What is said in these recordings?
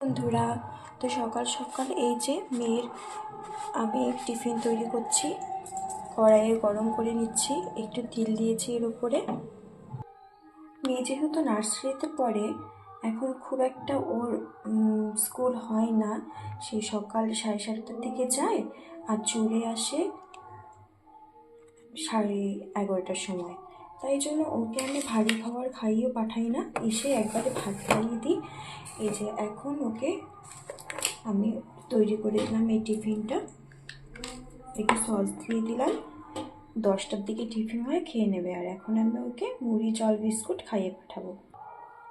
বন্ধুরা, তো সকাল সকাল এই যে মেয়ের আমি টিফিন তৈরি করছি। কড়াইয়ে গরম করে নিচ্ছি, একটু তিল দিয়েছি এর উপরে। মেয়ে যেহেতু নার্সারিতে পড়ে, এখন খুব একটা ওর স্কুল হয় না। সে সকাল 7:30টার দিকে যায় আর চলে আসে 11:30টার সময়। তাই জন্য ওকে আমি ভারী খাবার খাইয়েও পাঠাই না, এসে একবারে ভাত খাইয়ে দিই। এই যে এখন ওকে আমি তৈরি করে দিলাম এই টিফিনটা, একটু সস দিয়ে দিলাম। 10টার দিকে টিফিন হয়, খেয়ে নেবে। আর এখন আমি ওকে মুড়ি, জল, বিস্কুট খাইয়ে পাঠাবো।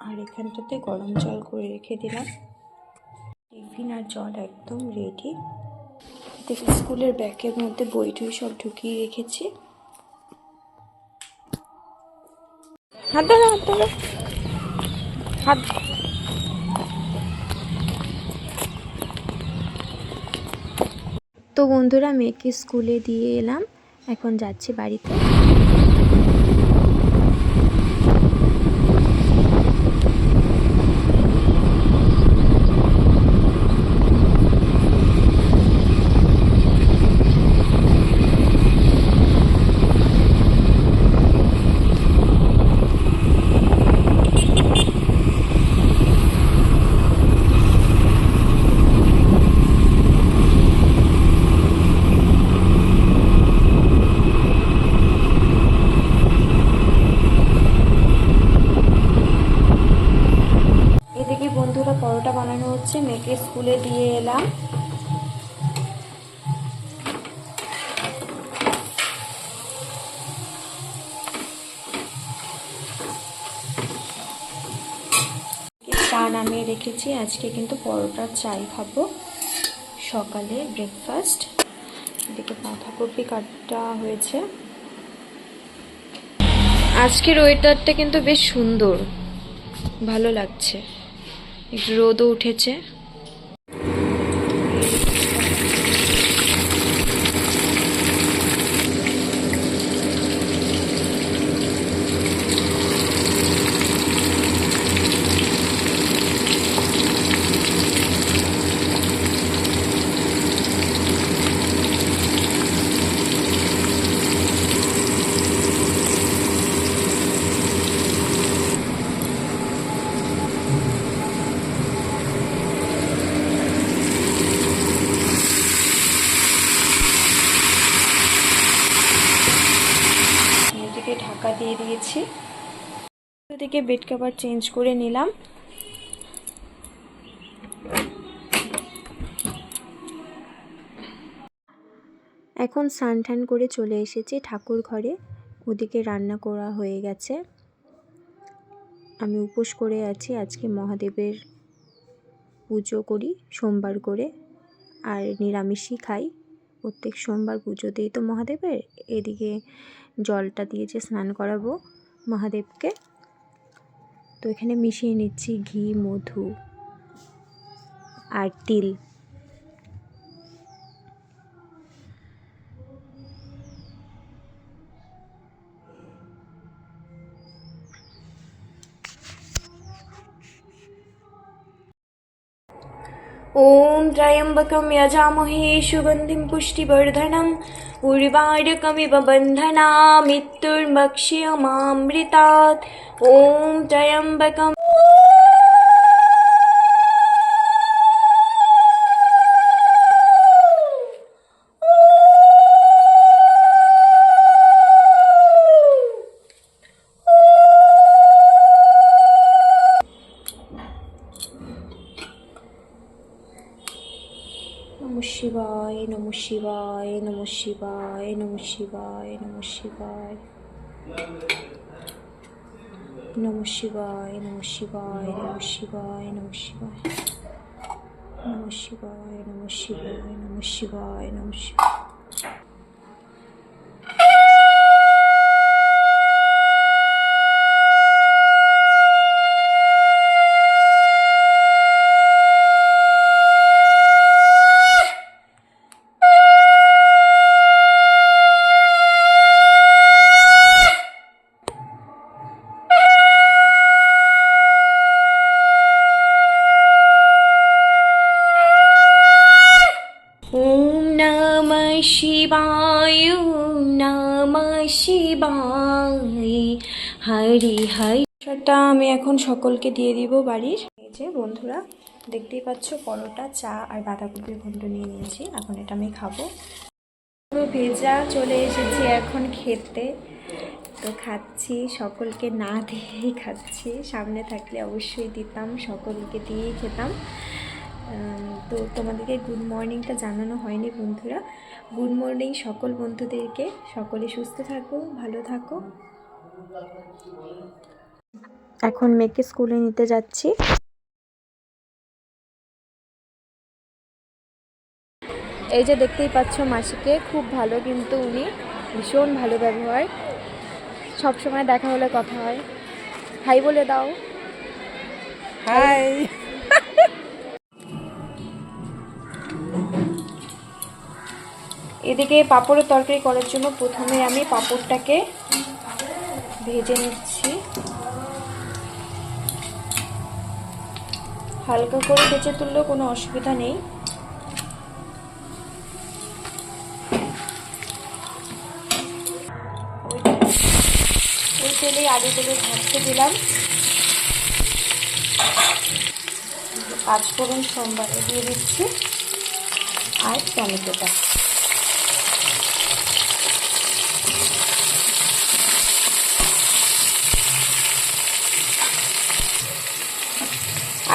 আর এখানটাতে গরম জল করে রেখে দিলাম। টিফিন আর জল একদম রেডি। দেখি স্কুলের ব্যাগের মধ্যে বই টই সব ঢুকিয়ে রেখেছি। হাত ধরো, হাত ধরো, হাত। তো বন্ধুরা, মেয়েকে স্কুলে দিয়ে এলাম, এখন যাচ্ছি বাড়িতে। এদিকে বন্ধুরা পরোটা বানানো হচ্ছে, মেয়েকে স্কুলে দিয়ে এলাম। চা নামিয়ে রেখেছি, আজকে কিন্তু পরোটার চাই খাবো সকালে ব্রেকফাস্ট। এদিকে বাঁধাকপি কাটা হয়েছে। আজকের ওয়েদারটা কিন্তু বেশ সুন্দর, ভালো লাগছে, একটু রোদও উঠেছে। ঢাকা দিয়ে দিয়েছি। ওদিকে বেড কভার চেঞ্জ করে নিলাম। এখন স্নান টান করে চলে এসেছি ঠাকুর ঘরে। ওদিকে রান্না করা হয়ে গেছে। আমি উপোস করে আছি, আজকে মহাদেবের পুজো করি সোমবার করে, আর নিরামিষই খাই প্রত্যেক সোমবার। পুজো দিই তো মহাদেবের। এদিকে জলটা দিয়ে যে স্নান করাবো মহাদেবকে, তো এখানে মিশিয়ে নিচ্ছি ঘি, মধু আর তিল। ओम त्र्यंबकं यजामहे सुगंधिं पुष्टिवर्धनम् उर्वारुकमिव बन्धनात् मृत्युर्मुक्षीयमामृतात्। ओम त्र्यंबकं नमः शिवाय, नमः शिवाय, नमः शिवाय, नमः शिवाय, नमः शिवाय, नमः शिवाय, नमः शिवाय, नमः शिवाय, नमः शिवाय, नमः शिवाय, नमः शिवाय, नमः शिवाय, नमः शिवाय। ওম নমঃ শিবায়, ওম নমঃ শিবায়, হরি হরি। সেটা আমি এখন সকলকে দিয়ে দিব বাড়ির। এই যে বন্ধুরা দেখতেই পাচ্ছ, পরোটা, চা আর বাঁধাকপির ঘন্ট নিয়ে নিয়েছি। এখন এটা আমি খাবো। পুরো ভেজা, চলে এসেছি এখন খেতে। তো খাচ্ছি, সকলকে না দিয়েই খাচ্ছি। সামনে থাকলে অবশ্যই দিতাম, সকলকে দিয়েই খেতাম। তো তোমাদেরকে গুড মর্নিংটা জানানো হয়নি বন্ধুরা। গুড মর্নিং সকল বন্ধুদেরকে। সকলে সুস্থ থাকো, ভালো থাকো। এখন মেয়েকে স্কুলে নিতে যাচ্ছি। এই যে দেখতেই পাচ্ছ মাসিকে, খুব ভালো কিন্তু উনি, ভীষণ ভালো ব্যবহার। সবসময় দেখা হলে কথা হয়। হাই বলে দাও। হাই। এদিকে পাঁপড়ের তরকারি করার জন্য প্রথমে আমি পাঁপড়টাকে ভেজে নিচ্ছি। হালকা করে ভেজে তুললেও কোনো অসুবিধা নেই। ওই তেলেই আলুগুলো ভাজতে দিলাম। পাঁচফোড়ন সোমবারে দিয়ে দিচ্ছি, আর টমেটোটা।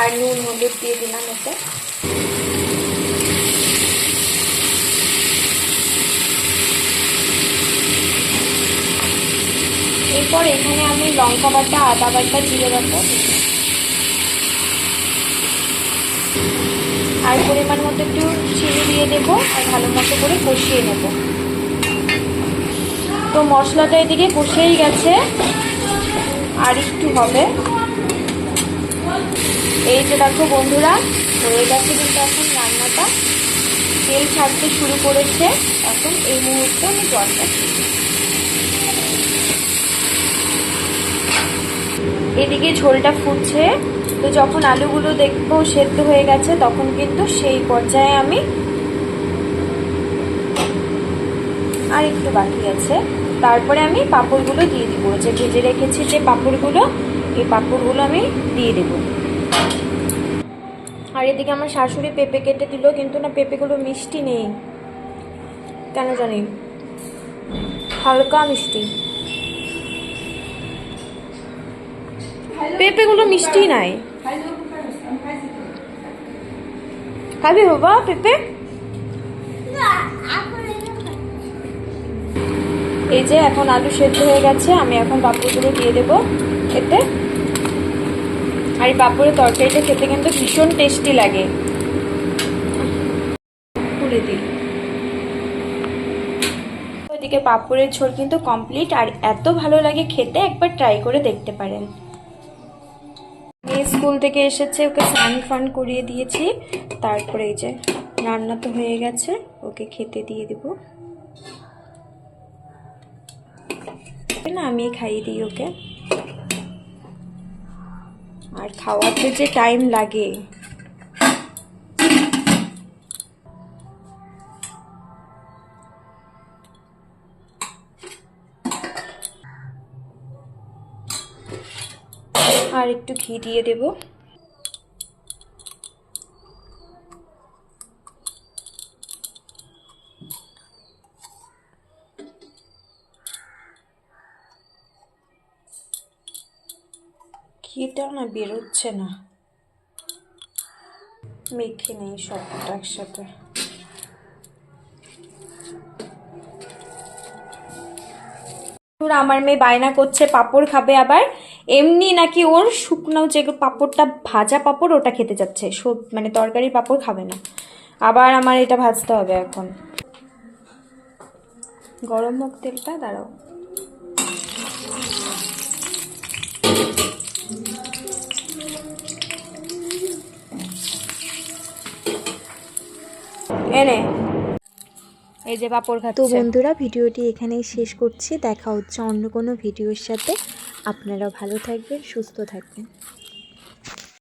আর নুন হলুদ দিয়ে দিলাম এতে। এরপর এখানে আমি লঙ্কা বাটা, আদা বাটা, জিরে বাটা আর পরিমাণ মতো একটু চিনি দিয়ে দেবো, আর ভালো মতো করে কষিয়ে নেব। তো মশলাটা এদিকে কষেই গেছে, আর একটু হবে। এই যে দেখো বন্ধুরা, হয়ে গেছে কিন্তু এখন রান্নাটা, তেল ছাড়তে শুরু করেছে। এখন এই মুহূর্তে আমি জলটা দিই। এদিকে ঝোলটা ফুটছে। তো যখন আলুগুলো দেখবো সেদ্ধ হয়ে গেছে, তখন কিন্তু সেই পর্যায়ে আমি, আর একটু বাকি আছে, তারপরে আমি পাঁপড়গুলো দিয়ে দিব। যে ভেজে রেখেছি যে পাঁপড়গুলো, এই পাঁপড়গুলো আমি দিয়ে দেব। আর এদিকে আমার শাশুড়ি পেঁপে কেটে দিল, কিন্তু না পেঁপেগুলো মিষ্টি নেই কেন জানি, হালকা মিষ্টি। পেঁপেগুলো মিষ্টি নাই। খাবি বাবা পেঁপে? এই যে এখন আলু সেদ্ধ হয়ে গেছে, আমি এখন পাঁপড়গুলো দিয়ে দেবো এতে। আর এই পাঁপড়ের তরকারিটা খেতে কিন্তু ভীষণ টেস্টি লাগে। খুলে দিই। ওইদিকে পাঁপড়ের ঝোল কিন্তু কমপ্লিট, আর এত ভালো লাগে খেতে, একবার ট্রাই করে দেখতে পারেন। স্কুল থেকে এসেছে, ওকে স্নান ফান করিয়ে দিয়েছি। তারপরে এই যে রান্না তো হয়ে গেছে, ওকে খেতে দিয়ে দেবো। না আমি খাইয়ে দিই ওকে। আর খাওয়াতে যে টাইম লাগে, আর একটু ঘি দিয়ে দেব। ঘিটা না বেরোচ্ছে না, মেখে নেই সবটা একসাথে। আমার মেয়ে বায়না করছে পাঁপড় খাবে, আবার এমনি নাকি ওর শুকনো যে পাঁপড়টা, ভাজা পাঁপড়, ওটা খেতে যাচ্ছে। সব মানে তরকারি পাঁপড় খাবে না। আবার আমার এটা ভাজতে হবে এখন। গরম হোক তেলটা, দাঁড়াও। এনে এই যে পাঁপড় খাচ্ছে। তো বন্ধুরা ভিডিওটি এখানেই শেষ করছি। দেখা হচ্ছে অন্য কোনো ভিডিওর সাথে। আপনারাও ভালো থাকবেন, সুস্থ থাকবেন।